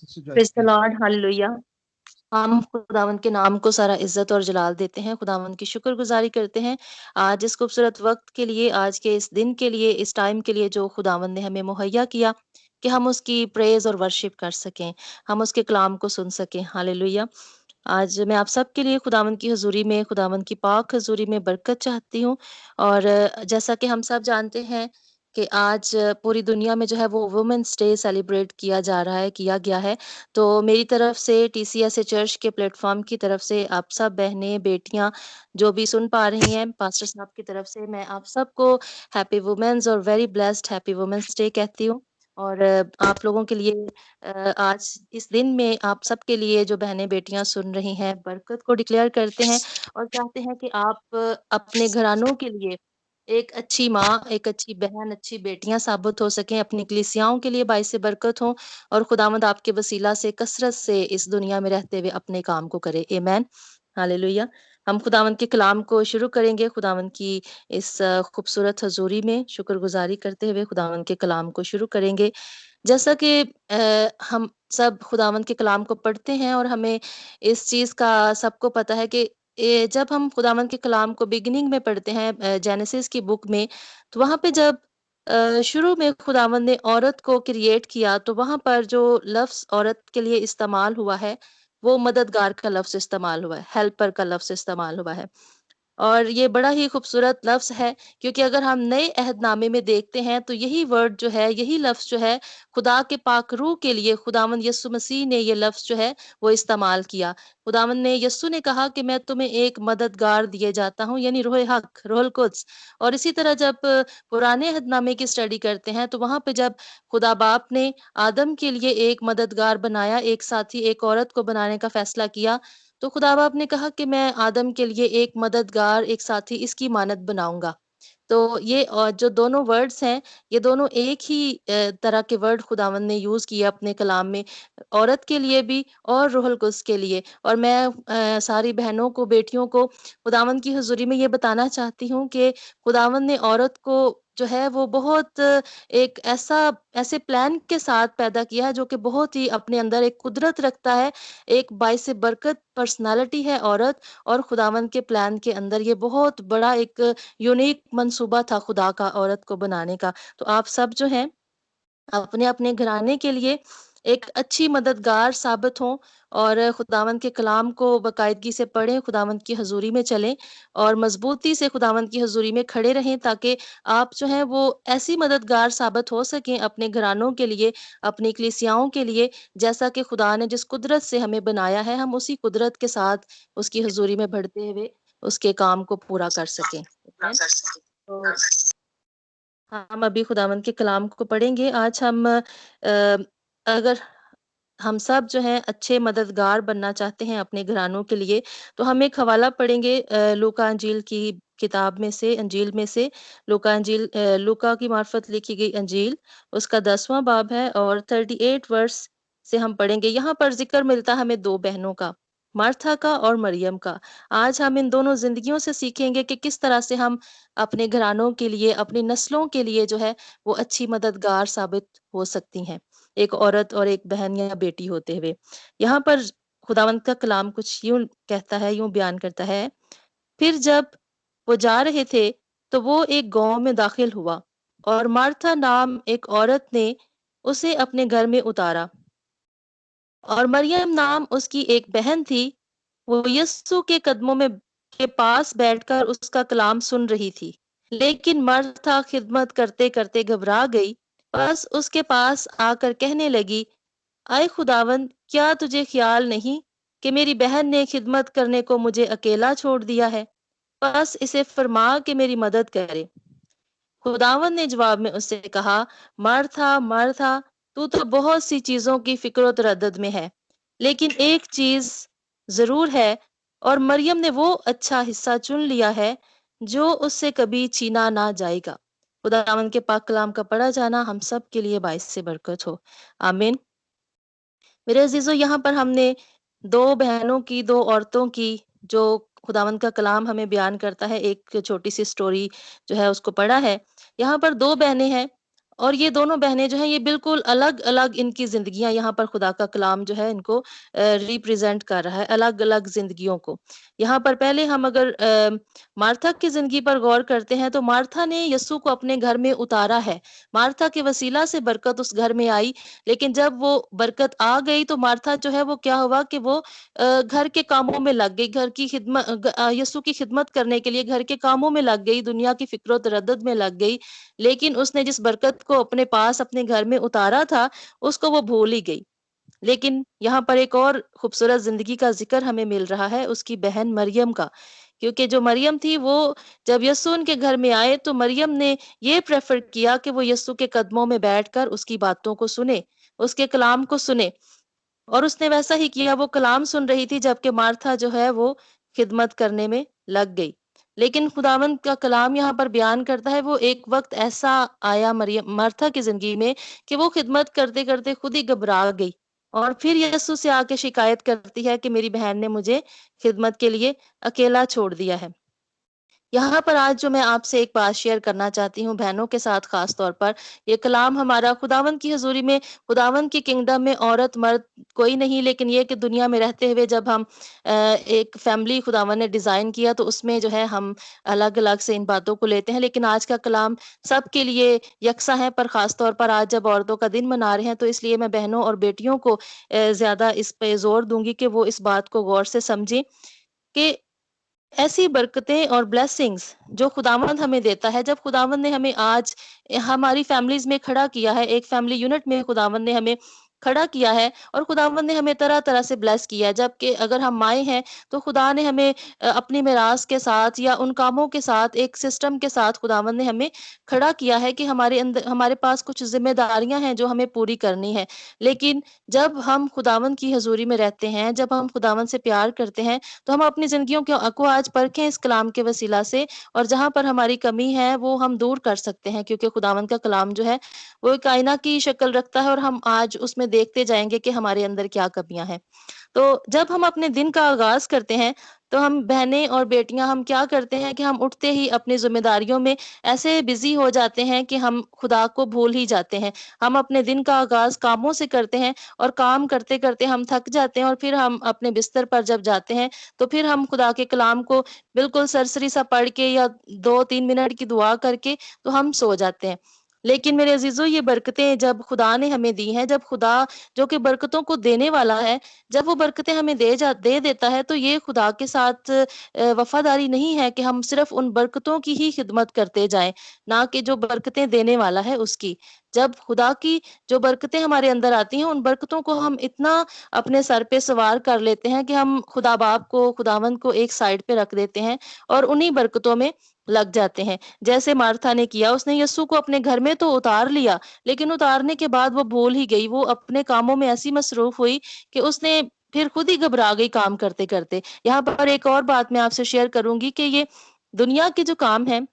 Sister Joyce, praise the please. Lord, hallelujah. हम खुदावंद के नाम को सारा इज़्ज़त और जलाल देते हैं, खुदावंद की शुक्रगुज़ारी करते हैं, आज इस खूबसूरत वक़्त के लिए, आज के इस दिन के लिए, इस टाइम के लिए जो खुदावंद ने हमें मुहैया किया कि हम उसकी प्रेज़ और वर्शिप कर सकें, हम उसके कलाम को सुन सकें, हालेलुया। आज मैं आप सबके लिए खुदावंद की हज़ूरी में, खुदावंद की पाक हज़ूरी में बरकत चाहती हूँ और जैसा कि हम सब जानते हैं कि आज पूरी दुनिया में जो है वो वुमेन्स डे सेलिब्रेट किया गया है। तो मेरी तरफ से टीसीएसए चर्च के प्लेटफ़ॉर्म की तरफ से आप सब बहनें, बेटियाँ जो भी सुन पा रही हैं, पास्टर साहब की तरफ से मैं आप सबको हैप्पी वुमेन्स और very blessed happy women's day कहती हूँ। और आप लोगों के लिए आज इस दिन में आप सबके लिए जो बहनें-बेटियाँ सुन रही हैं, बरकत को डिक्लेयर करते हैं और चाहते हैं कि आप अपने घरानों के लिए एक अच्छी माँ, एक अच्छी बहन, अच्छी बेटियाँ साबित हो सकें, अपनी कलीसियाओं के लिए बाइस बरकत हों और खुदावंद आपके वसीला से कसरत से इस दुनिया में रहते हुए अपने काम को करे। आमीन। हालेलुया। हम खुदावंद के कलाम को शुरू करेंगे, खुदावंद की इस खूबसूरत हज़ूरी में शुक्रगुज़ारी करते हुए खुदावंद के कलाम को शुरू करेंगे। जैसा कि हम सब खुदावंद के कलाम को पढ़ते हैं और हमें इस चीज़ का सबको पता है कि जब हम खुदावंद के कलाम को बिगिनिंग में पढ़ते हैं जेनेसिस की बुक में, तो वहाँ पे जब शुरू में खुदावंद ने औरत को क्रिएट किया, तो वहाँ पर जो लफ्ज़ औरत के लिए इस्तेमाल हुआ है, वो मददगार का लफ्ज़ इस्तेमाल हुआ है, हेल्पर का लफ्ज़ इस्तेमाल हुआ है। और ये बड़ा ही खूबसूरत लफ्ज़ है क्योंकि अगर हम नए अहदनामे में देखते हैं तो यही वर्ड जो है, यही लफ्ज़ जो है खुदा के पाक रूह के लिए खुदावंद यीशु मसीह ने ये लफ्ज़ जो है वो इस्तेमाल किया। खुदावंद ने यीशु ने कहा कि मैं तुम्हें एक मददगार दिए जाता हूँ यानी रूह हक, रूहुल कुद्स। और इसी तरह जब पुराने अहदनामे की स्टडी करते हैं तो वहाँ पे जब खुदा बाप ने आदम के लिए एक मददगार बनाया, एक साथी, एक औरत को बनाने का फैसला किया, तो खुदा बाप ने कहा कि मैं आदम के लिए एक मददगार, एक साथी इसकी मानद बनाऊँगा। तो ये जो दोनों वर्ड्स हैं, ये दोनों एक ही तरह के वर्ड खुदावंद ने यूज़ किए अपने कलाम में, औरत के लिए भी और रूहुल कुद्स के लिए। और मैं सारी बहनों को, बेटियों को खुदावंद की हुज़ूरी में ये बताना चाहती हूँ कि खुदावंद ने औरत को जो है वो बहुत एक ऐसे प्लान के साथ पैदा किया है जो कि बहुत ही अपने अंदर एक कुदरत रखता है, एक बाइस बरकत पर्सनैलिटी है औरत और खुदावंद के प्लान के अंदर ये बहुत बड़ा एक यूनिक मंसूबा था खुदा का औरत को बनाने का। तो आप सब जो हैं अपने-अपने घराने के लिए एक अच्छी मददगार साबित हों और खुदावंद के कलाम को बाकायदगी से पढ़ें, खुदावंद की हज़ूरी में चलें और मज़बूती से खुदावंद की हज़ूरी में खड़े रहें ताकि आप जो हैं वो ऐसी मददगार साबित हो सकें अपने घरानों के लिए, अपनी कलीसियाओं के लिए, जैसा कि खुदा ने जिस कुदरत से हमें बनाया है, हम उसी कुदरत के साथ उसकी हज़ूरी में बढ़ते हुए उसके काम को पूरा कर सकें। आमीन। तो हाँ, हम अभी खुदावंद के कलाम को पढ़ेंगे। आज हम अगर हम सब जो हैं अच्छे मददगार बनना चाहते हैं अपने घरानों के लिए, तो हम एक हवाला पढ़ेंगे लूका अंजील की किताब में से, अंजील में से। लूका की मार्फत लिखी गई अंजील, उसका 10वां बाब है और 38 वर्स से हम पढ़ेंगे। यहाँ पर ज़िक्र मिलता है हमें 2 बहनों का, मार्था का और मरियम का। आज हम इन दोनों ज़िंदगियों से सीखेंगे कि किस तरह से हम अपने घरानों के लिए, अपनी नस्लों के लिए जो है वो अच्छी मददगार साबित हो सकती हैं, एक औरत और एक बहन या बेटी होते हुए। यहाँ पर खुदावंद का कलाम कुछ यूँ कहता है, यूँ बयान करता है, फिर जब वो जा रहे थे, तो वो एक गाँव में दाखिल हुआ और मार्था नाम एक औरत ने उसे अपने घर में उतारा और मरियम नाम उसकी एक बहन थी, वो यीशु के कदमों में के पास बैठकर उसका कलाम सुन रही थी। लेकिन मर्था खिदमत करते-करते घबरा गई। बस उसके पास आकर कहने लगी, आए खुदावंद, क्या तुझे ख्याल नहीं कि मेरी बहन ने खिदमत करने को मुझे अकेला छोड़ दिया है? बस इसे फरमा कि मेरी मदद करे। खुदावंद ने जवाब में उससे कहा, मार्था, मार्था, तू तो बहुत सी चीजों की फिक्र तरद्दुद में है, लेकिन एक चीज जरूर है और मरियम ने वो अच्छा हिस्सा चुन लिया है जो उससे कभी छीना ना जाएगा। खुदावंद के पाक कलाम का पढ़ा जाना हम सब के लिए बाइस से बरकत हो। आमीन। मेरे अजीजों, यहाँ पर हमने 2 बहनों की, 2 औरतों की जो खुदावंद का कलाम हमें बयान करता है, एक छोटी-सी स्टोरी जो है उसको पढ़ा है। यहाँ पर 2 बहनें हैं और ये दोनों बहनें जो हैं ये बिल्कुल अलग-अलग इनकी ज़िंदगियाँ यहाँ पर खुदा का कलाम जो है इनको रिप्रेज़ेंट कर रहा है, अलग-अलग ज़िंदगियों को। यहाँ पर पहले हम अगर मार्था की ज़िंदगी पर गौर करते हैं तो मार्था ने यीशु को अपने घर में उतारा है। मार्था के वसीला से बरकत उस घर में आई, लेकिन जब वो बरकत आ गई तो मार्था जो है वो क्या हुआ कि वो घर के कामों में लग गई, घर की यीशु की खिदमत करने के लिए घर के कामों में लग गई, दुनिया की फ़िक्र-ओ-तरद्दुद में लग गई। लेकिन उसने जिस बरकत को अपने पास अपने घर में उतारा था, उसको वो भूल ही गई। लेकिन यहाँ पर एक और खूबसूरत ज़िंदगी का ज़िक्र हमें मिल रहा है उसकी बहन मरियम का। क्योंकि जो मरियम थी वो जब यस्सु उनके घर में आए तो मरियम ने ये प्रेफ़र किया कि वो यस्सु के कदमों में बैठकर उसकी बातों को सुने, उसके कलाम को सुने। और उसने वैसा ही किया, वो कलाम सुन रही थी जबकि मार्था जो है वो खिदमत करने में लग गई। लेकिन खुदावंद का कलाम यहाँ पर बयान करता है वो एक वक़्त ऐसा आया मरियम मार्था की ज़िंदगी में कि वो खिदमत करते-करते खुद ही घबरा गई और फिर यीशु से आके शिकायत करती है कि मेरी बहन ने मुझे खिदमत के लिए अकेला छोड़ दिया है। यहाँ पर आज जो मैं आपसे एक बात शेयर करना चाहती हूँ बहनों के साथ ख़ास तौर पर, ये कलाम हमारा खुदावंद की हज़ूरी में, खुदावंद की किंगडम में औरत-मर्द कोई नहीं, लेकिन ये कि दुनिया में रहते हुए जब हम एक फैमिली खुदावंद ने डिज़ाइन किया तो उसमें जो है हम अलग-अलग से इन बातों को लेते हैं। लेकिन आज का कलाम सबके लिए यकसा है, पर ख़ास तौर पर आज जब औरतों का दिन मना रहे हैं तो इसलिए मैं बहनों और बेटियों को ज़्यादा इस पे ज़ोर दूँगी कि वो इस बात को गौर से समझें कि ऐसी बरकतें और ब्लेसिंग्स जो खुदावंद हमें देता है, जब खुदावंद ने हमें आज हमारी फैमिलीज़ में खड़ा किया है, एक फैमिली यूनिट में खुदावंद ने हमें खड़ा किया है और खुदावंद ने हमें तरह-तरह से ब्लेस किया है। जबकि अगर हम माएँ हैं, तो खुदा ने हमें अपनी मीरास के साथ या उन कामों के साथ, एक सिस्टम के साथ खुदावंद ने हमें खड़ा किया है कि हमारे पास कुछ ज़िम्मेदारियाँ हैं, जो हमें पूरी करनी है। लेकिन जब हम खुदावंद की हज़ूरी में रहते हैं, जब हम खुदावंद से प्यार करते हैं, तो हम अपनी ज़िंदगियों को आज परखें इस कलाम के वसीला से और जहाँ पर हमारी कमी है वो हम दूर कर सकते हैं क्योंकि खुदावंद का कलाम जो है वो एक आईना की शक्ल रखता है और हम आज उसमें देखते जाएँगे कि हमारे अंदर क्या कमियाँ हैं। तो जब हम अपने दिन का आगाज़ करते हैं, तो हम बहनें और बेटियाँ हम क्या करते हैं कि हम उठते ही अपनी ज़िम्मेदारियों में ऐसे बिज़ी हो जाते हैं कि हम खुदा को भूल ही जाते हैं। हम अपने दिन का आगाज़ कामों से करते हैं और काम करते-करते हम थक जाते हैं और फिर हम अपने बिस्तर पर जब जाते हैं, तो फिर हम खुदा के कलाम को बिल्कुल सरसरी सा पढ़ के या 2-3 मिनट की दुआ करके तो हम सो जाते हैं। लेकिन मेरे अज़ीज़ों ये बरकतें जब खुदा ने हमें दी हैं, जब खुदा जो कि बरकतों को देने वाला है, जब वो बरकतें हमें दे देता है तो ये खुदा के साथ वफ़ादारी नहीं है कि हम सिर्फ़ उन बरकतों की ही खिदमत करते जाएँ, ना कि जो बरकतें देने वाला है उसकी। जब खुदा की जो बरकतें हमारे अंदर आती हैं, उन बरकतों को हम इतना अपने सर पे सवार कर लेते हैं कि हम खुदा बाप को, खुदावंद को एक साइड पे रख देते हैं और उन्हीं बरकतों में लग जाते हैं। जैसे मार्था ने किया, उसने यीशु को अपने घर में तो उतार लिया, लेकिन उतारने के बाद वो भूल ही गई। वो अपने कामों में ऐसी मसरूफ़ हुई कि उसने फिर खुद ही घबरा गई काम करते-करते। यहाँ पर एक और बात मैं आपसे शेयर करूँगी कि ये दुनिया के जो काम हैं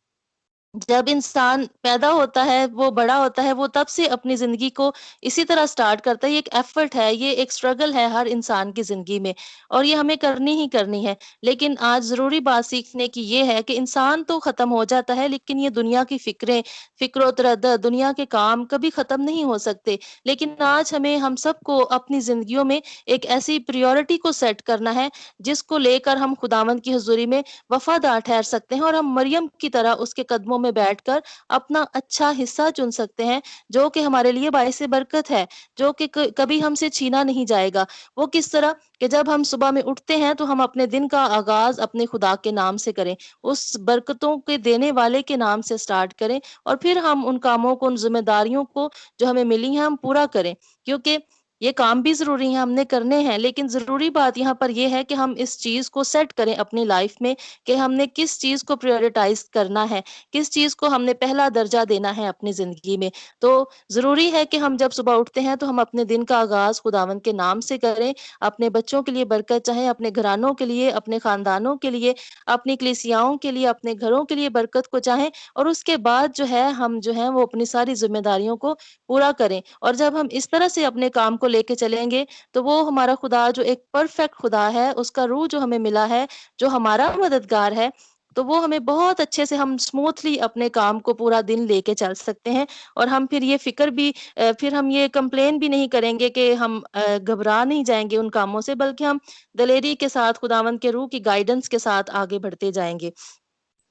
जब इंसान पैदा होता है, वो बड़ा होता है, वो तब से अपनी ज़िंदगी को इसी तरह स्टार्ट करता है। ये एक एफ़र्ट है, ये एक स्ट्रगल है हर इंसान की ज़िंदगी में और ये हमें करनी ही करनी है। लेकिन आज ज़रूरी बात सीखने की ये है कि इंसान तो ख़त्म हो जाता है, लेकिन ये दुनिया की फ़िक्रें, फ़िक्र-ओ-तरद्दुद, दुनिया के काम कभी ख़त्म नहीं हो सकते। लेकिन आज हम सबको अपनी ज़िंदगियों में एक ऐसी प्रायोरिटी को सेट करना है, जिसको लेकर हम खुदावंद की हज़ूरी में वफ़ादार ठहर सकते हैं और हम मरियम की तरह उसके कदमों में बैठकर अपना अच्छा हिस्सा चुन सकते हैं, जो कि हमारे लिए बाइसे बरकत है, जो कि क कभी हमसे छीना नहीं जाएगा। वो किस तरह कि जब हम सुबह में उठते हैं, तो हम अपने दिन का आगाज़ अपने खुदा के नाम से करें, उस बरकतों के देने वाले के नाम से स्टार्ट करें और फिर हम उन कामों को, उन ज़िम्मेदारियों को जो हमें मिली हैं, हम पूरा करें। क्योंकि ये काम भी ज़रूरी हैं, हमने करने हैं, लेकिन ज़रूरी बात यहाँ पर ये है कि हम इस चीज़ को सेट करें अपनी लाइफ़ में कि हमने किस चीज़ को प्रायोरिटाइज़ करना है, किस चीज़ को हमने पहला दर्जा देना है अपनी ज़िंदगी में। तो ज़रूरी है कि हम जब सुबह उठते हैं तो हम अपने दिन का आगाज़ खुदावंद के नाम से करें, अपने बच्चों के लिए बरकत चाहें, अपने घरानों के लिए, अपने ख़ानदानों के लिए, अपनी कलीसियाओं के लिए, अपने घरों के लिए बरकत को चाहें और उसके बाद जो है हम जो है वो अपनी सारी ज़िम्मेदारियों को पूरा करें। और जब हम इस तरह से अपने काम को लेके चलेंगे, तो वो हमारा खुदा जो एक परफ़ेक्ट खुदा है, उसका रूह जो हमें मिला है, जो हमारा मददगार है, तो वो हमें बहुत अच्छे से हम स्मूथली अपने काम को पूरा दिन लेके चल सकते हैं और हम फिर ये फ़िक्र भी फिर हम ये कंप्लेन भी नहीं करेंगे कि हम घबरा नहीं जाएँगे उन कामों से, बल्कि हम दिलेरी के साथ खुदावंद के रूह की गाइडेंस के साथ आगे बढ़ते जाएँगे।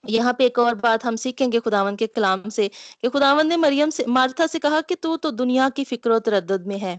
यहाँ पे एक और बात हम सीखेंगे खुदावंद के कलाम से कि खुदावंद ने मरियम से मार्था से कहा कि तू तो दुनिया की फ़िक्र तरद्दुद में है।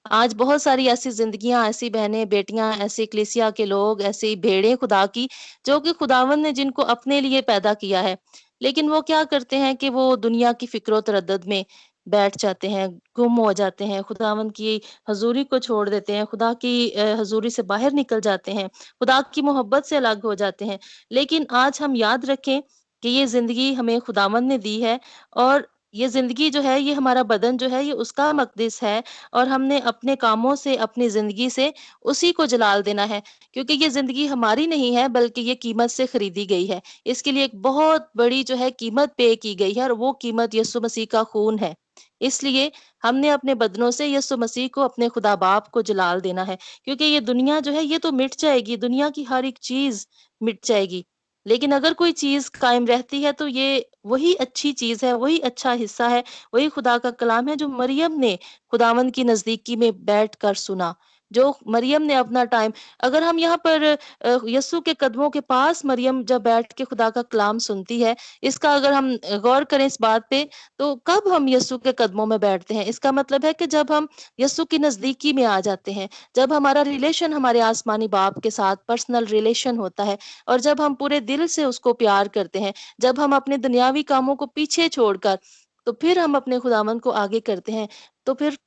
आज बहुत सारी ऐसी ज़िंदगियाँ, ऐसी बहनें, बेटियाँ, ऐसी कलीसिया के लोग, ऐसी भेड़ें खुदा की, जो कि खुदावंद ने जिनको अपने लिए पैदा किया है। लेकिन वो क्या करते हैं कि वो दुनिया की फ़िक्र-ओ-तरद्दुद में बैठ जाते हैं, गुम हो जाते हैं, खुदावंद की हज़ूरी को छोड़ देते हैं, खुदा की हज़ूरी से बाहर निकल जाते हैं, खुदा की मोहब्बत से अलग हो जाते हैं। लेकिन आज हम याद रखें कि ये ज़िंदगी हमें खुदावंद ने दी है और ये ज़िंदगी जो है, ये हमारा बदन जो है, ये उसका मक़दिस है और हमने अपने कामों से, अपनी ज़िंदगी से उसी को जलाल देना है, क्योंकि ये ज़िंदगी हमारी नहीं है, बल्कि ये कीमत से खरीदी गई है। इसके लिए एक बहुत बड़ी जो है कीमत पे की गई है और वो कीमत यीशु मसीह का खून है। इसलिए हमने अपने बदनों से यीशु मसीह को, अपने खुदा बाप को जलाल देना है, क्योंकि ये दुनिया जो है, ये तो मिट जाएगी, दुनिया की हर एक चीज़ मिट जाएगी। लेकिन अगर कोई चीज़ कायम रहती है, तो ये वही अच्छी चीज़ है, वही अच्छा हिस्सा है, वही खुदा का कलाम है जो मरियम ने खुदावंद की नज़दीकी में बैठकर सुना। जो मरियम ने अपना टाइम अगर हम यहाँ पर यीशु के कदमों के पास मरियम जब बैठ के खुदा का कलाम सुनती है, इसका अगर हम गौर करें इस बात पे, तो कब हम यीशु के कदमों में बैठते हैं? इसका मतलब है कि जब हम यीशु की नज़दीकी में आ जाते हैं, जब हमारा रिलेशन हमारे आसमानी बाप के साथ पर्सनल रिलेशन होता है और जब हम पूरे दिल से उसको प्यार करते हैं, जब हम अपने दुनियावी कामों को पीछे छोड़कर, तो फिर हम अपने खुदावंद को आगे करते हैं, तो फिर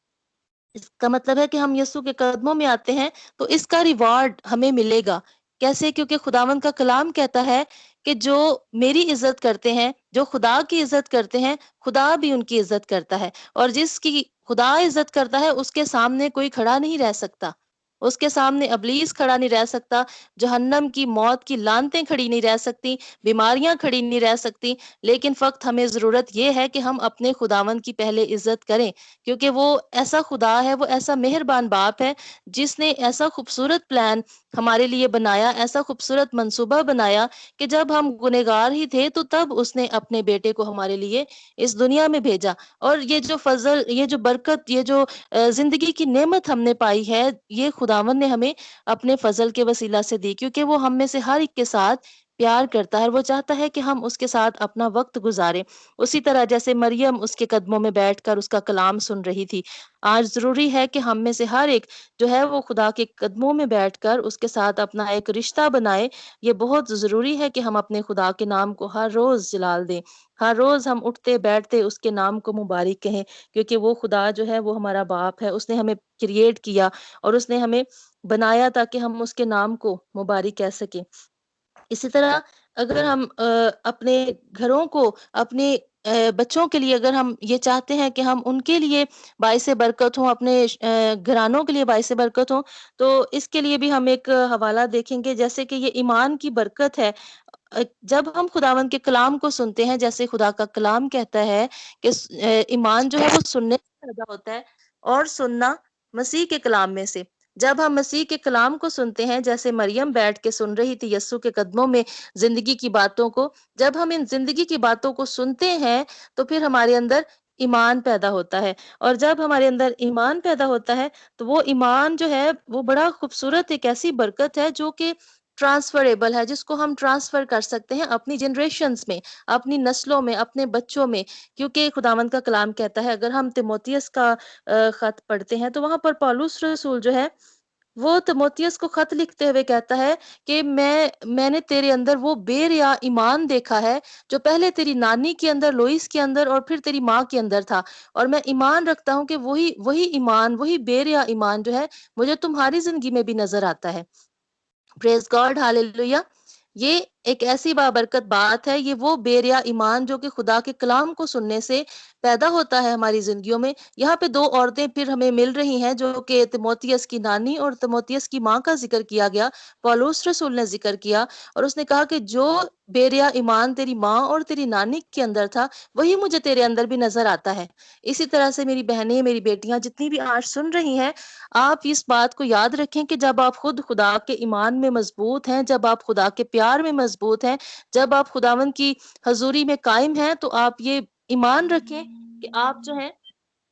इसका मतलब है कि हम यीशु के कदमों में आते हैं, तो इसका रिवार्ड हमें मिलेगा। कैसे? क्योंकि खुदावंद का कलाम कहता है कि जो मेरी इज़्ज़त करते हैं, जो खुदा की इज़्ज़त करते हैं, खुदा भी उनकी इज़्ज़त करता है और जिसकी खुदा इज़्ज़त करता है, उसके सामने कोई खड़ा नहीं रह सकता। उसके सामने इब्लीस खड़ा नहीं रह सकता, जहन्नम की मौत की लानतें खड़ी नहीं रह सकती, बीमारियाँ खड़ी नहीं रह सकती, लेकिन फ़क़्त हमें ज़रूरत ये है कि हम अपने खुदावंद की पहले इज़्ज़त करें, क्योंकि वो ऐसा खुदा है, वो ऐसा मेहरबान बाप है, जिसने ऐसा खूबसूरत प्लान हमारे लिए बनाया, ऐसा खूबसूरत मंसूबा बनाया कि जब हम गुनहगार ही थे, तो तब उसने अपने बेटे को हमारे लिए इस दुनिया में भेजा। और ये जो फ़ज़ल, ये जो बरकत, ये जो ज़िंदगी की नेमत हमने पाई है, ये खुदावंद ने हमें अपने फ़ज़ल के वसीला से दी, क्योंकि वो हम में से हर एक के साथ प्यार करता है और वो चाहता है कि हम उसके साथ अपना वक़्त गुज़ारें। उसी तरह जैसे मरियम उसके कदमों में बैठकर उसका कलाम सुन रही थी, आज ज़रूरी है कि हम में से हर एक जो है वो खुदा के कदमों में बैठकर उसके साथ अपना एक रिश्ता बनाए। ये बहुत ज़रूरी है कि हम अपने खुदा के नाम को हर रोज़ जलाल दें। हर रोज़ हम उठते-बैठते उसके नाम को मुबारिक कहें, क्योंकि वो खुदा जो है वो हमारा बाप है। उसने हमें क्रिएट किया और उसने हमें बनाया ताकि हम उसके नाम को मुबारिक कह सकें। इसी तरह अगर हम अपने घरों को, अपने बच्चों के लिए अगर हम ये चाहते हैं कि हम उनके लिए बाइसे बरकत हों, अपने घरानों के लिए बाइसे बरकत हों, तो इसके लिए भी हम एक हवाला देखेंगे, जैसे कि ये ईमान की बरकत है। जब हम खुदावंद के कलाम को सुनते हैं, जैसे खुदा का कलाम कहता है कि ईमान जो है वो सुनने से पैदा होता है और सुनना मसीह के कलाम में से। जब हम मसीह के कलाम को सुनते हैं, जैसे मरियम बैठ के सुन रही थी यस्सु के कदमों में ज़िंदगी की बातों को, जब हम इन ज़िंदगी की बातों को सुनते हैं, तो फिर हमारे अंदर ईमान पैदा होता है और जब हमारे अंदर ईमान पैदा होता है, तो वो ईमान जो है, वो बड़ा खूबसूरत एक ऐसी बरकत है जो कि ट्रांसफरेबल है, जिसको हम ट्रांसफ़र कर सकते हैं अपनी जनरेशंस में, अपनी नस्लों में, अपने बच्चों में। क्योंकि खुदावंद का कलाम कहता है, अगर हम तीमुथियुस का खत पढ़ते हैं, तो वहाँ पर पौलुस रसूल जो है, वो तीमुथियुस को खत लिखते हुए कहता है कि मैंने तेरे अंदर वो बेरिया ईमान देखा है, जो पहले तेरी नानी के अंदर, लोइस के अंदर और फिर तेरी माँ के अंदर था। और मैं ईमान रखता हूँ कि वही वही ईमान, वही बेरिया ईमान जो है, मुझे तुम्हारी ज़िंदगी में भी नज़र आता है। Praise God, hallelujah! ये एक ऐसी बाबरकत बात है, ये वो बेरिया ईमान जो कि खुदा के कलाम को सुनने से पैदा होता है हमारी ज़िंदगियों में। यहाँ पे 2 औरतें फिर हमें मिल रही हैं, जो कि तीमुथियुस की नानी और तीमुथियुस की माँ का ज़िक्र किया गया। पौलुस रसूल ने ज़िक्र किया और उसने कहा कि जो बेरिया ईमान तेरी माँ और तेरी नानी के अंदर था, वही मुझे तेरे अंदर भी नज़र आता है। इसी तरह से मेरी बहनें, मेरी बेटियाँ जितनी भी आज सुन रही हैं, आप इस बात को याद रखें कि जब आप खुद खुदा के ईमान में मज़बूत हैं, जब आप खुदा के प्यार में मज़बूत मज़बूत हैं। जब आप खुदावंद की हज़ूरी में कायम हैं, तो आप ये ईमान रखें कि आप जो हैं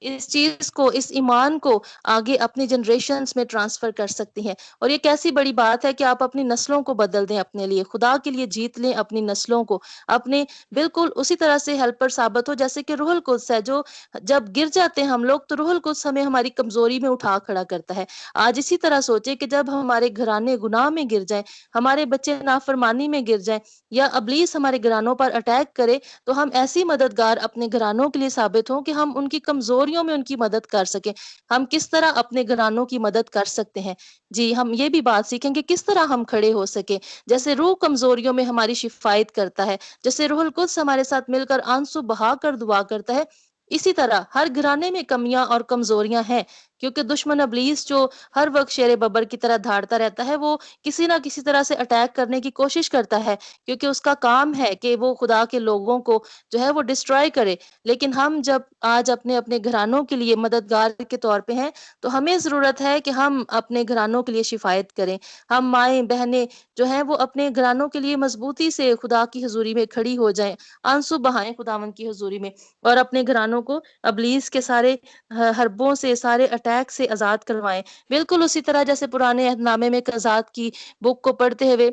इस चीज़ को, इस ईमान को आगे अपनी जनरेशन्स में ट्रांसफ़र कर सकती हैं। और ये कैसी बड़ी बात है कि आप अपनी नस्लों को बदल दें अपने लिए, खुदा के लिए जीत लें अपनी नस्लों को। अपने बिल्कुल उसी तरह से हेल्पर साबित हो जैसे कि रूहुल कुद्स है, जो जब गिर जाते हैं हम लोग, तो रूहुल कुद्स हमें हमारी कमज़ोरी में उठा खड़ा करता है। आज इसी तरह सोचें कि जब हमारे घराने गुनाह में गिर जाएँ, हमारे बच्चे नाफ़रमानी में गिर जाएँ या इब्लीस हमारे घरानों पर अटैक करे, तो हम ऐसी मददगार अपने घरानों के लिए साबित हों कि हम उनकी कमज़ोरियों में उनकी मदद कर सकें। हम किस तरह अपने घरानों की मदद कर सकते हैं। जी, हम ये भी बात सीखेंगे किस तरह हम खड़े हो सकें। जैसे रूह कमज़ोरियों में हमारी शिफ़ायत करता है, जैसे रूहुल कुद्स हमारे साथ मिलकर आँसू बहाकर दुआ करता है, इसी तरह हर घराने में कमियाँ और कमज़ोरियाँ हैं, क्योंकि दुश्मन इब्लीस जो हर वक़्त शेर बब्बर की तरह धाड़ता रहता है, वो किसी न किसी तरह से अटैक करने की कोशिश करता है, क्योंकि उसका काम है कि वो खुदा के लोगों को जो है वो डिस्ट्रॉय करे। लेकिन हम जब आज अपने-अपने घरानों के लिए मददगार के तौर पे हैं, तो हमें ज़रूरत है कि हम अपने घरानों के लिए शिफ़ायत करें। हम माएँ-बहनें जो हैं वो अपने घरानों के लिए मज़बूती से खुदा की हज़ूरी में खड़ी हो जाएँ, आँसू बहाएँ खुदावंद की हज़ूरी में और अपने घरानों को इब्लीस के सारे हरबों से, सारे अटैक से आज़ाद करवाएँ। बिल्कुल उसी तरह जैसे पुराने अहदनामे में कज़ात की बुक को पढ़ते हुए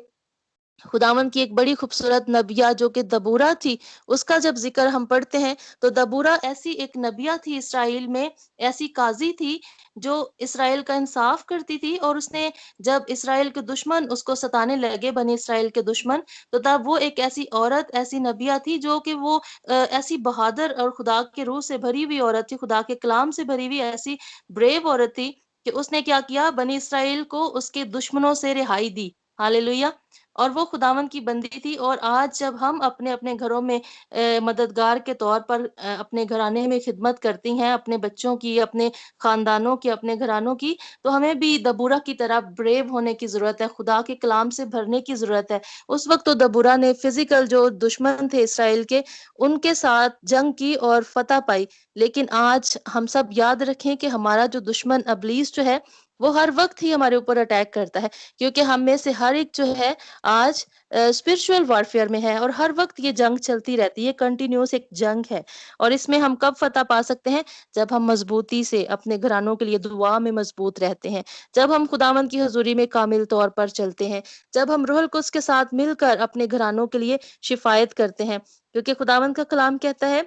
खुदावंद की एक बड़ी खूबसूरत नबिया जो कि दबूरा थी, उसका जब ज़िक्र हम पढ़ते हैं, तो दबूरा ऐसी एक नबिया थी इस्राएल में, ऐसी काज़ी थी, जो इस्राएल का इंसाफ करती थी और उसने जब इस्राएल के दुश्मन उसको सताने लगे, बनी इस्राएल के दुश्मन, तो तब वो एक ऐसी औरत, ऐसी नबिया थी जो कि वो ऐसी बहादुर और खुदा के रूह से भरी हुई औरत थी, खुदा के कलाम से भरी हुई ऐसी ब्रेव औरत थी कि उसने क्या किया, बनी इस्राएल को उसके दुश्मनों से रिहाई दी। हालेलुया! और वो खुदावंद की बंदी थी और आज जब हम अपने-अपने घरों में मददगार के तौर पर अपने घराने में खिदमत करती हैं, अपने बच्चों की, अपने खानदानों की, अपने घरानों की, तो हमें भी दबूरा की तरह ब्रेव होने की ज़रूरत है, खुदा के कलाम से भरने की ज़रूरत है। उस वक़्त तो दबूरा ने फ़िज़िकल जो दुश्मन थे इस्राएल के, उनके साथ जंग की और फ़तह पाई। लेकिन आज हम सब याद रखें कि हमारा जो दुश्मन इब्लीस जो है, वो हर वक़्त ही हमारे ऊपर अटैक करता है, क्योंकि हम में से हर एक जो है आज स्पिरिचुअल वॉरफेयर में है और हर वक़्त ये जंग चलती रहती है, कंटिन्यूअस एक जंग है। और इसमें हम कब फ़तह पा सकते हैं? जब हम मज़बूती से अपने घरानों के लिए दुआ में मज़बूत रहते हैं, जब हम खुदावंद की हज़ूरी में कामिल तौर पर चलते हैं, जब हम रूहुल कुद्स के साथ मिलकर अपने घरानों के लिए शिफ़ायत करते हैं। क्योंकि खुदावंद का कलाम कहता है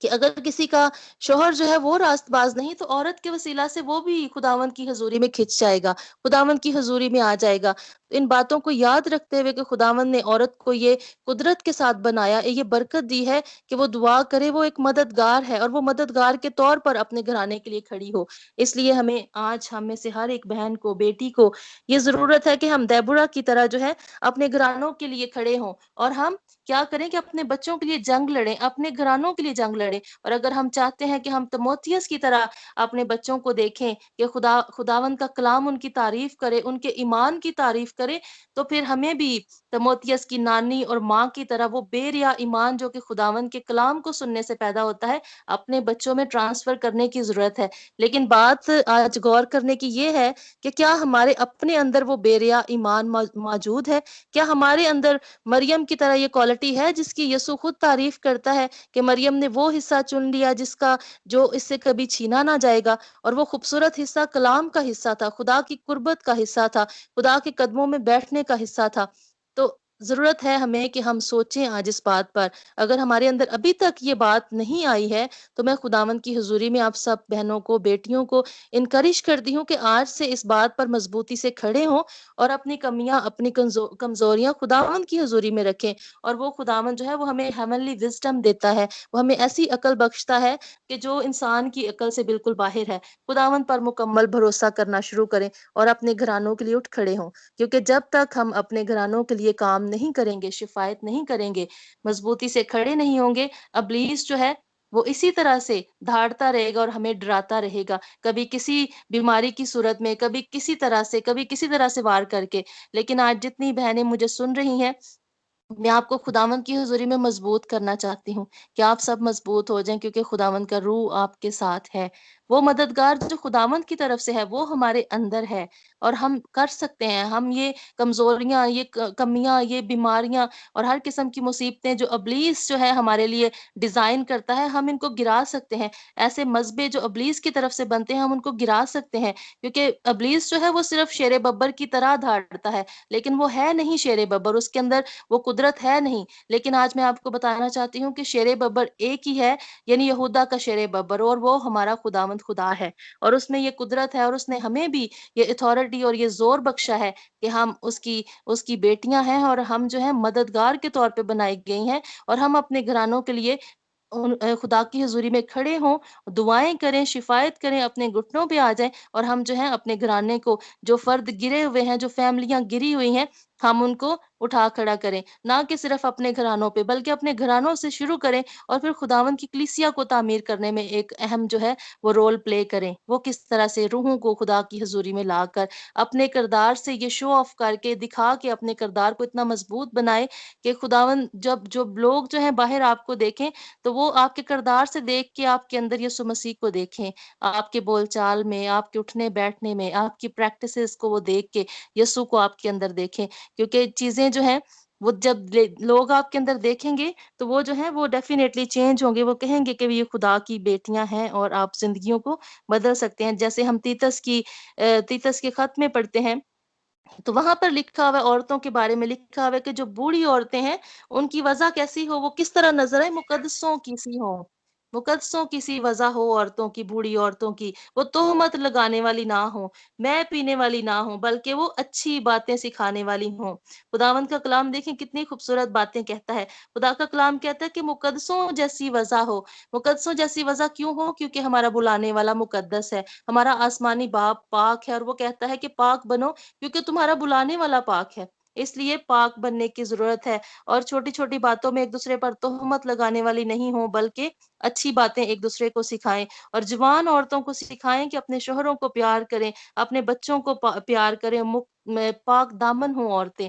कि अगर किसी का शौहर जो है वो रास्तबाज़ नहीं, तो औरत के वसीला से वो भी खुदावंद की हज़ूरी में खिंच जाएगा, खुदावंद की हज़ूरी में आ जाएगा। इन बातों को याद रखते हुए कि खुदावंद ने औरत को ये कुदरत के साथ बनाया, ये बरकत दी है कि वो दुआ करे, वो एक मददगार है और वो मददगार के तौर पर अपने घराने के लिए खड़ी हो। इसलिए हमें आज हम में से हर एक बहन को, बेटी को ये ज़रूरत है कि हम देबोरा की तरह जो है अपने घरानों के लिए खड़े हों और हम क्या करें कि अपने बच्चों के लिए जंग लड़ें, अपने घरानों के लिए जंग लड़ें। और अगर हम चाहते हैं कि हम तिमोथियस की तरह अपने बच्चों को देखें कि खुदावंद का कलाम उनकी तारीफ करे, उनके ईमान की तारीफ करे, तो फिर हमें भी तिमोथियस की नानी और माँ की तरह वो बेरिया ईमान जो कि खुदावंद के कलाम को सुनने से पैदा होता है, अपने बच्चों में ट्रांसफर करने की जरूरत है। लेकिन बात आज गौर करने की ये है कि क्या हमारे अपने अंदर वो बेरिया ईमान मौजूद है? क्या हमारे अंदर मरियम की तरह ये क्वालिटी है जिसकी यीशु खुद तारीफ करता है कि मरियम ने वो हिस्सा चुन लिया जिसका जो इससे कभी छीना ना जाएगा और वो खूबसूरत हिस्सा कलाम का हिस्सा था, खुदा की कुर्बत का हिस्सा था, खुदा के कदमों में बैठने का हिस्सा था। तो ज़रूरत है हमें कि हम सोचें आज इस बात पर। अगर हमारे अंदर अभी तक ये बात नहीं आई है, तो मैं खुदावंद की हुज़ूरी में आप सब बहनों को, बेटियों को एनकरेज करती हूँ कि आज से इस बात पर मज़बूती से खड़े हों और अपनी कमियाँ, अपनी कमज़ोरियाँ खुदावंद की हुज़ूरी में रखें और वो खुदावंद जो है वो हमें हेवनली विज़डम देता है। वो हमें ऐसी अकल बख्शता है कि जो इंसान की अकल से बिल्कुल बाहिर है। खुदावंद पर मुकम्मल भरोसा करना शुरू करें और अपने घरानों के लिए उठ खड़े हों। क्योंकि जब तक हम अपने घरानों के लिए काम नहीं करेंगे, शिफ़ायत नहीं करेंगे, मज़बूती से खड़े नहीं होंगे, इब्लीस जो है वो इसी तरह से धाड़ता रहेगा और हमें डराता रहेगा। कभी किसी बीमारी की सूरत में, कभी किसी तरह से, कभी किसी तरह से वार करके। लेकिन आज जितनी बहनें मुझे सुन रही हैं मैं आपको खुदावंद की हुज़ूरी में मज़बूत करना चाहती हूँ, कि आप सब मज़बूत हो जाएँ क्योंकि खुदावंद का रूह आपके साथ है। वो मददगार जो खुदावंद की तरफ से है, वो हमारे अंदर है और हम कर सकते हैं। हम ये कमज़ोरियाँ, ये क कमियाँ, ये बीमारियाँ और हर किस्म की मुसीबतें जो इब्लीस जो है हमारे लिए डिज़ाइन करता है, हम इनको गिरा सकते हैं। ऐसे मज़बे जो इब्लीस की तरफ से बनते हैं, हम उनको गिरा सकते हैं क्योंकि इब्लीस जो है वो सिर्फ़ शेरे बब्बर की तरह दहाड़ता है, लेकिन वो है नहीं शेरे बब्बर, उसके अंदर वो कुदरत है नहीं। लेकिन आज मैं आपको बताना चाहती हूँ कि शेरे बब्बर एक ही है, यानी यहूदा का शेरे बब्बर, और वो हमारा खुदावंद खुदा है और उसमें ये कुदरत है और उसने हमें भी ये अथॉरिटी और ये ज़ोर बख्शा है कि हम उसकी उसकी बेटियाँ हैं और हम जो है मददगार के तौर पे बनाई गई हैं और हम अपने घरानों के लिए खुदा की हज़ूरी में खड़े हों, दुआएँ करें, शिफ़ायत करें, अपने घुटनों पे आ जाएँ और हम जो है अपने घराने को, जो फ़र्द गिरे हुए हैं, जो फ़ैमिलियाँ गिरी हुई हैं, हम उनको उठा खड़ा करें। ना कि सिर्फ़ अपने घरानों पे, बल्कि अपने घरानों से शुरू करें और फिर खुदावंद की कलीसिया को तामीर करने में एक अहम जो है वो रोल प्ले करें। वो किस तरह से रूहों को खुदा की हज़ूरी में लाकर अपने किरदार से ये शो ऑफ़ करके, दिखा के अपने किरदार को इतना मज़बूत बनाएँ कि खुदावंद जब जो लोग जो हैं बाहर आपको देखें, तो वो आपके किरदार से देख के आपके अंदर यीशु मसीह को देखें। आपके बोलचाल में, आपके उठने-बैठने में, आपकी प्रैक्टिसेज़ को वो देख के यीशु को आपके अंदर देखें। क्योंकि चीज़ें जो हैं वो जब लोग आपके अंदर देखेंगे, तो वो जो है वो डेफ़िनेटली चेंज होंगे। वो कहेंगे कि ये खुदा की बेटियाँ हैं और आप ज़िंदगियों को बदल सकते हैं। जैसे हम तीतस के खत में पढ़ते हैं, तो वहाँ पर लिखा हुआ है, औरतों के बारे में लिखा हुआ है कि जो बूढ़ी औरतें हैं, उनकी वज़ा कैसी हो, वो किस तरह नज़र आए, मुकद्दसों की सी हों। मुकद्दसों की सी वज़ा हो औरतों की, बूढ़ी औरतों की। वो तोहमत लगाने वाली ना हों, मैं पीने वाली ना हों, बल्कि वो अच्छी बातें सिखाने वाली हों। खुदावंद का कलाम देखें कितनी खूबसूरत बातें कहता है। खुदा का कलाम कहता है कि मुकद्दसों जैसी वज़ा हो। मुकद्दसों जैसी वज़ा क्यों हो? क्योंकि हमारा बुलाने वाला मुकद्दस है। हमारा आसमानी बाप पाक है और वो कहता है कि पाक बनो क्योंकि तुम्हारा बुलाने वाला पाक है। इसलिए पाक बनने की ज़रूरत है और छोटी-छोटी बातों में एक-दूसरे पर तोहमत लगाने वाली नहीं हो, बल्कि अच्छी बातें एक-दूसरे को सिखाएँ और जवान औरतों को सिखाएँ कि अपने शौहरों को प्यार करें, अपने बच्चों को प्यार करें, में पाक दामन हों औरतें।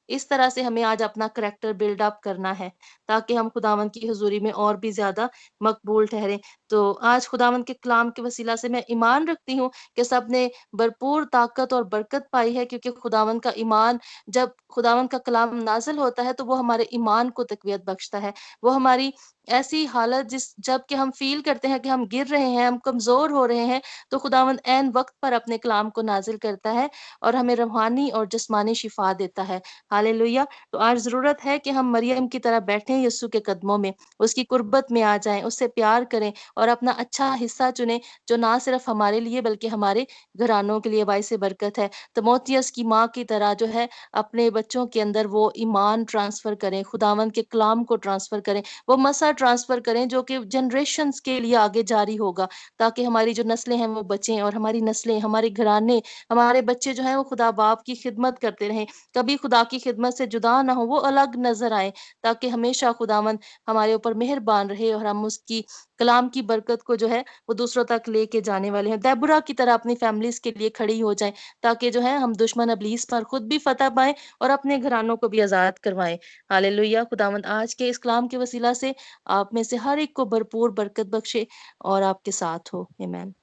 इस तरह से हमें आज अपना करैक्टर बिल्ड अप करना है, ताकि हम खुदावंद की हुज़ूरी में और भी ज़्यादा मकबूल ठहरें। तो आज खुदावंद के कलाम के वसीला से मैं ईमान रखती हूँ कि सबने भरपूर ताकत और बरकत पाई है, क्योंकि खुदावंद का ईमान, जब खुदावंद का कलाम नाज़िल होता है, तो वो हमारे ईमान को तक़वियत बख्शता है। वो हमारी ऐसी हालत जब कि हम फ़ील करते हैं कि हम गिर रहे हैं, हम कमज़ोर हो रहे हैं, तो खुदावंद ऐन वक़्त पर अपने कलाम को नाज़िल करता है और हमें रूहानी और जिस्मानी शिफ़ा देता है। हालेलुया! तो आज ज़रूरत है कि हम मरियम की तरह बैठें यीशु के कदमों में, उसकी कुर्बत में आ जाएँ, उससे प्यार करें और अपना अच्छा हिस्सा चुनें, जो ना सिर्फ़ हमारे लिए बल्कि हमारे घरानों के लिए बाइसे बरकत है। तिमोथियस की माँ की तरह जो है अपने बच्चों के अंदर वो ईमान ट्रांसफ़र करें, खुदावंद के कलाम को ट्रांसफ़र करें, वो मसा ट्रांसफ़र करें जो कि जनरेशंस के लिए आगे जारी होगा, ताकि हमारी जो नस्लें हैं वो बचें और हमारी नस्लें, हमारे घराने, हमारे बच्चे जो हैं वो खुदा बाप की खिदमत करते रहें। कभी खुदा की खिदमत से जुदा ना हो, वो अलग नज़र आएँ, ताकि हमेशा खुदावंद हमारे ऊपर मेहरबान रहे और हम उसकी कलाम की बरकत को जो है वो दूसरों तक लेके जाने वाले हैं। देबोरा की तरह अपनी फैमिलीज़ के लिए खड़ी हो जाएँ, ताकि जो है हम दुश्मन इब्लीस पर खुद भी फ़तह पाएँ और अपने घरानों को भी आज़ाद करवाएँ। हालेलुया! खुदावंद आज के इस कलाम के वसीला से आप में से हर एक को भरपूर बरकत बख्शे और आपके साथ हो। आमीन।